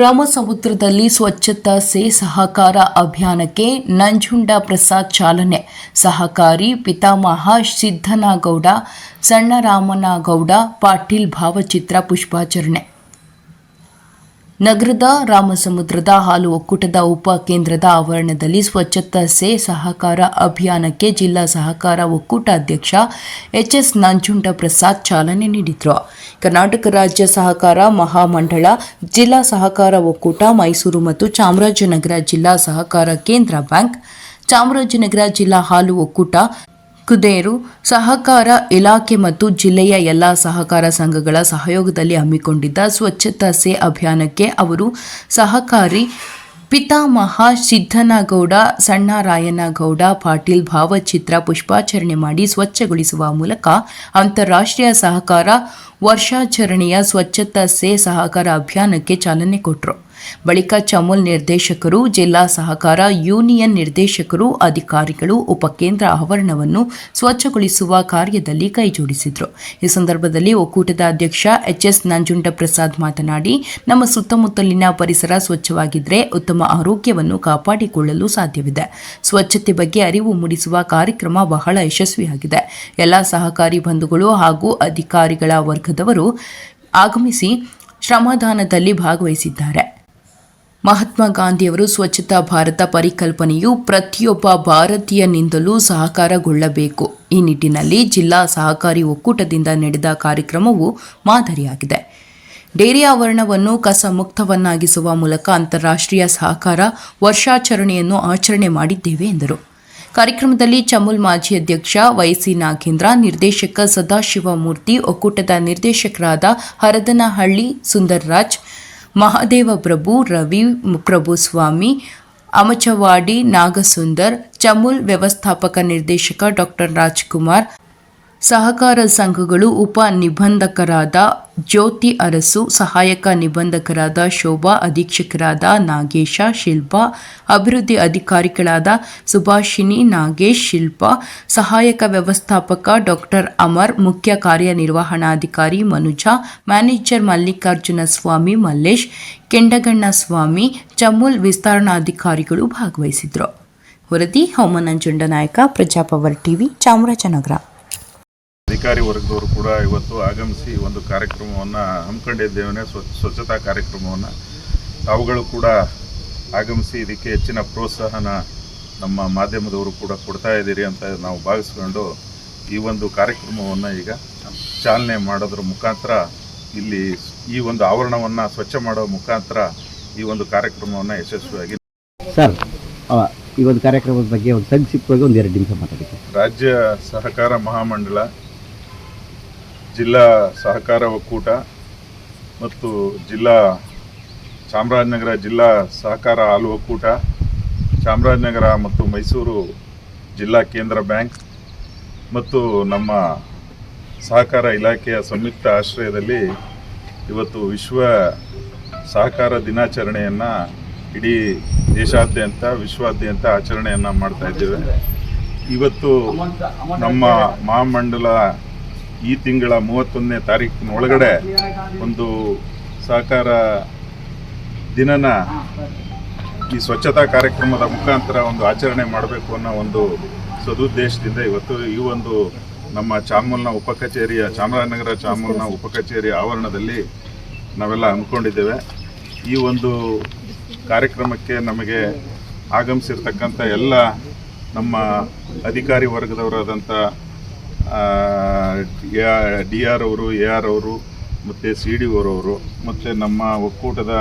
ರಾಮಸಮುದ್ರದಲ್ಲಿ ಸ್ವಚ್ಛತಾ ಸೇ ಸಹಕಾರ ಅಭಿಯಾನಕ್ಕೆ ನಂಜುಂಡ ಪ್ರಸಾದ್ ಚಾಲನೆ. ಸಹಕಾರಿ ಪಿತಾಮಹ ಸಿದ್ದನಗೌಡ, ಸಣ್ಣರಾಮನಗೌಡ ಪಾಟೀಲ್ ಭಾವಚಿತ್ರ ಪುಷ್ಪಾಚರಣೆ. ನಗರದ ರಾಮಸಮುದ್ರದ ಹಾಲು ಒಕ್ಕೂಟದ ಉಪ ಕೇಂದ್ರದ ಆವರಣದಲ್ಲಿ ಸ್ವಚ್ಛತಾ ಸೇ ಸಹಕಾರ ಅಭಿಯಾನಕ್ಕೆ ಜಿಲ್ಲಾ ಸಹಕಾರ ಒಕ್ಕೂಟ ಅಧ್ಯಕ್ಷ ಎಚ್ ನಂಜುಂಡ ಪ್ರಸಾದ್ ಚಾಲನೆ ನೀಡಿದರು. ಕರ್ನಾಟಕ ರಾಜ್ಯ ಸಹಕಾರ ಮಹಾಮಂಡಳ, ಜಿಲ್ಲಾ ಸಹಕಾರ ಒಕ್ಕೂಟ, ಮೈಸೂರು ಮತ್ತು ಚಾಮರಾಜನಗರ ಜಿಲ್ಲಾ ಸಹಕಾರ ಕೇಂದ್ರ ಬ್ಯಾಂಕ್, ಚಾಮರಾಜನಗರ ಜಿಲ್ಲಾ ಹಾಲು ಒಕ್ಕೂಟ, ಕುದೇರು ಸಹಕಾರ ಇಲಾಖೆ ಮತ್ತು ಜಿಲ್ಲೆಯ ಎಲ್ಲಾ ಸಹಕಾರ ಸಂಘಗಳ ಸಹಯೋಗದಲ್ಲಿ ಹಮ್ಮಿಕೊಂಡಿದ್ದ ಸ್ವಚ್ಛತಾ ಸೇ ಅಭಿಯಾನಕ್ಕೆ ಅವರು ಸಹಕಾರಿ ಪಿತಾಮಹ ಸಿದ್ದನಗೌಡ, ಸಣ್ಣರಾಯನಗೌಡ ಪಾಟೀಲ್ ಭಾವಚಿತ್ರ ಪುಷ್ಪಾಚರಣೆ ಮಾಡಿ ಸ್ವಚ್ಛಗೊಳಿಸುವ ಮೂಲಕ ಅಂತಾರಾಷ್ಟ್ರೀಯ ಸಹಕಾರ ವರ್ಷಾಚರಣೆಯ ಸ್ವಚ್ಛತಾ ಸೇ ಸಹಕಾರ ಅಭಿಯಾನಕ್ಕೆ ಚಾಲನೆ ಕೊಟ್ಟರು. ಬಳಿಕ ಚಮೋಲ್ ನಿರ್ದೇಶಕರು, ಜಿಲ್ಲಾ ಸಹಕಾರ ಯೂನಿಯನ್ ನಿರ್ದೇಶಕರು, ಅಧಿಕಾರಿಗಳು ಉಪಕೇಂದ್ರ ಆವರಣವನ್ನು ಸ್ವಚ್ಛಗೊಳಿಸುವ ಕಾರ್ಯದಲ್ಲಿ ಕೈಜೋಡಿಸಿದರು. ಈ ಸಂದರ್ಭದಲ್ಲಿ ಒಕ್ಕೂಟದ ಅಧ್ಯಕ್ಷ ಎಚ್ ನಂಜುಂಡ ಪ್ರಸಾದ್ ಮಾತನಾಡಿ, ನಮ್ಮ ಸುತ್ತಮುತ್ತಲಿನ ಪರಿಸರ ಸ್ವಚ್ಛವಾಗಿದ್ದರೆ ಉತ್ತಮ ಆರೋಗ್ಯವನ್ನು ಕಾಪಾಡಿಕೊಳ್ಳಲು ಸಾಧ್ಯವಿದೆ. ಸ್ವಚ್ಛತೆ ಬಗ್ಗೆ ಅರಿವು ಮೂಡಿಸುವ ಕಾರ್ಯಕ್ರಮ ಬಹಳ ಯಶಸ್ವಿಯಾಗಿದೆ. ಎಲ್ಲ ಸಹಕಾರಿ ಬಂಧುಗಳು ಹಾಗೂ ಅಧಿಕಾರಿಗಳ ವರ್ಗದವರು ಆಗಮಿಸಿ ಶ್ರಮದಾನದಲ್ಲಿ ಭಾಗವಹಿಸಿದ್ದಾರೆ. ಮಹಾತ್ಮ ಗಾಂಧಿಯವರು ಸ್ವಚ್ಛತಾ ಭಾರತ ಪರಿಕಲ್ಪನೆಯು ಪ್ರತಿಯೊಬ್ಬ ಭಾರತೀಯನಿಂದಲೂ ಸಹಕಾರಗೊಳ್ಳಬೇಕು. ಈ ನಿಟ್ಟಿನಲ್ಲಿ ಜಿಲ್ಲಾ ಸಹಕಾರಿ ಒಕ್ಕೂಟದಿಂದ ನಡೆದ ಕಾರ್ಯಕ್ರಮವು ಮಾದರಿಯಾಗಿದೆ. ಡೇರಿ ಆವರಣವನ್ನು ಕಸ ಮುಕ್ತವನ್ನಾಗಿಸುವ ಮೂಲಕ ಅಂತಾರಾಷ್ಟ್ರೀಯ ಸಹಕಾರ ವರ್ಷಾಚರಣೆಯನ್ನು ಆಚರಣೆ ಮಾಡಿದ್ದೇವೆ ಎಂದರು. ಕಾರ್ಯಕ್ರಮದಲ್ಲಿ ಚಮೋಲ್ ಮಾಜಿ ಅಧ್ಯಕ್ಷ ವೈಸಿ ನಾಗೇಂದ್ರ, ನಿರ್ದೇಶಕ ಸದಾಶಿವಮೂರ್ತಿ, ಒಕ್ಕೂಟದ ನಿರ್ದೇಶಕರಾದ ಹರದನಹಳ್ಳಿ ಸುಂದರ್ರಾಜ್, ಮಹಾದೇವ ಪ್ರಭು, ರವಿ ಪ್ರಭುಸ್ವಾಮಿ, ಅಮಚವಾಡಿ ನಾಗಸುಂದರ್, ಚಮೋಲ್ ವ್ಯವಸ್ಥಾಪಕ ನಿರ್ದೇಶಕ ಡಾಕ್ಟರ್ ರಾಜ್ಕುಮಾರ್, ಸಹಕಾರ ಸಂಘಗಳು ಉಪ ನಿಬಂಧಕರಾದ ಜ್ಯೋತಿ ಅರಸು, ಸಹಾಯಕ ನಿಬಂಧಕರಾದ ಶೋಭಾ, ಅಧೀಕ್ಷಕರಾದ ನಾಗೇಶ, ಶಿಲ್ಪಾ, ಅಭಿವೃದ್ಧಿ ಅಧಿಕಾರಿಗಳಾದ ಸುಭಾಷಿಣಿ, ನಾಗೇಶ್, ಶಿಲ್ಪಾ, ಸಹಾಯಕ ವ್ಯವಸ್ಥಾಪಕ ಡಾಕ್ಟರ್ ಅಮರ್, ಮುಖ್ಯ ಕಾರ್ಯನಿರ್ವಹಣಾಧಿಕಾರಿ ಮನುಜ, ಮ್ಯಾನೇಜರ್ ಮಲ್ಲಿಕಾರ್ಜುನ ಸ್ವಾಮಿ, ಮಲ್ಲೇಶ್, ಕೆಂಡಗಣ್ಣ ಸ್ವಾಮಿ, ಚಮೋಲ್ ವಿಸ್ತರಣಾಧಿಕಾರಿಗಳು ಭಾಗವಹಿಸಿದ್ರು. ವರದಿ ನಂಜುಂಡ ನಾಯಕ, ಪ್ರಜಾಪವರ್ ಟಿವಿ, ಚಾಮರಾಜನಗರ. ಅಧಿಕಾರಿ ವರ್ಗದವರು ಕೂಡ ಇವತ್ತು ಆಗಮಿಸಿ ಒಂದು ಕಾರ್ಯಕ್ರಮವನ್ನು ಹಮ್ಮಿಕೊಂಡಿದ್ದೇವೆ. ಸ್ವಚ್ಛತಾ ಕಾರ್ಯಕ್ರಮವನ್ನು ತಾವುಗಳು ಕೂಡ ಆಗಮಿಸಿ ಇದಕ್ಕೆ ಹೆಚ್ಚಿನ ಪ್ರೋತ್ಸಾಹನ ನಮ್ಮ ಮಾಧ್ಯಮದವರು ಕೂಡ ಕೊಡ್ತಾ ಇದ್ದೀರಿ ಅಂತ ನಾವು ಭಾವಿಸ್ಕೊಂಡು ಈ ಒಂದು ಕಾರ್ಯಕ್ರಮವನ್ನು ಈಗ ಚಾಲನೆ ಮಾಡೋದ್ರ ಮುಖಾಂತರ ಇಲ್ಲಿ ಈ ಒಂದು ಆವರಣವನ್ನು ಸ್ವಚ್ಛ ಮಾಡೋ ಮುಖಾಂತರ ಈ ಒಂದು ಕಾರ್ಯಕ್ರಮವನ್ನು ಯಶಸ್ವಿಯಾಗಿ ಸರ್ ಈ ಒಂದು ಕಾರ್ಯಕ್ರಮದ ಬಗ್ಗೆ ಒಂದು ಸಂಕ್ಷಿಪ್ತವಾಗಿ ಒಂದು 2 ನಿಮಿಷ ಮಾತಾಡಿ. ರಾಜ್ಯ ಸಹಕಾರ ಮಹಾಮಂಡಳ, ಜಿಲ್ಲಾ ಸಹಕಾರ ಒಕ್ಕೂಟ ಮತ್ತು ಚಾಮರಾಜನಗರ ಜಿಲ್ಲಾ ಸಹಕಾರ ಹಾಲು ಒಕ್ಕೂಟ, ಚಾಮರಾಜನಗರ ಮತ್ತು ಮೈಸೂರು ಜಿಲ್ಲಾ ಕೇಂದ್ರ ಬ್ಯಾಂಕ್ ಮತ್ತು ನಮ್ಮ ಸಹಕಾರ ಇಲಾಖೆಯ ಸಂಯುಕ್ತ ಆಶ್ರಯದಲ್ಲಿ ಇವತ್ತು ವಿಶ್ವ ಸಹಕಾರ ದಿನಾಚರಣೆಯನ್ನು ಇಡೀ ದೇಶಾದ್ಯಂತ ವಿಶ್ವಾದ್ಯಂತ ಆಚರಣೆಯನ್ನು ಮಾಡ್ತಾ ಇದ್ದೇವೆ. ಇವತ್ತು ನಮ್ಮ ಮಹಾಮಂಡಲ ಈ ತಿಂಗಳ 31ನೇ ತಾರೀಕಿನೊಳಗಡೆ ಒಂದು ಸಹಕಾರ ದಿನನ ಈ ಸ್ವಚ್ಛತಾ ಕಾರ್ಯಕ್ರಮದ ಮುಖಾಂತರ ಒಂದು ಆಚರಣೆ ಮಾಡಬೇಕು ಅನ್ನೋ ಒಂದು ಸದುದ್ದೇಶದಿಂದ ಇವತ್ತು ಈ ಒಂದು ನಮ್ಮ ಚಾಮರಾಜನಗರ ಚಾಮೋಲ್ನ ಉಪಕಚೇರಿ ಆವರಣದಲ್ಲಿ ನಾವೆಲ್ಲ ಹಮ್ಮಿಕೊಂಡಿದ್ದೇವೆ. ಈ ಒಂದು ಕಾರ್ಯಕ್ರಮಕ್ಕೆ ನಮಗೆ ಆಗಮಿಸಿರ್ತಕ್ಕಂಥ ಎಲ್ಲ ನಮ್ಮ ಅಧಿಕಾರಿ ವರ್ಗದವರಾದಂಥ DR ಅವರು, AR ಅವರು ಮತ್ತು CD ಅವರವರು ಮತ್ತು ನಮ್ಮ ಒಕ್ಕೂಟದ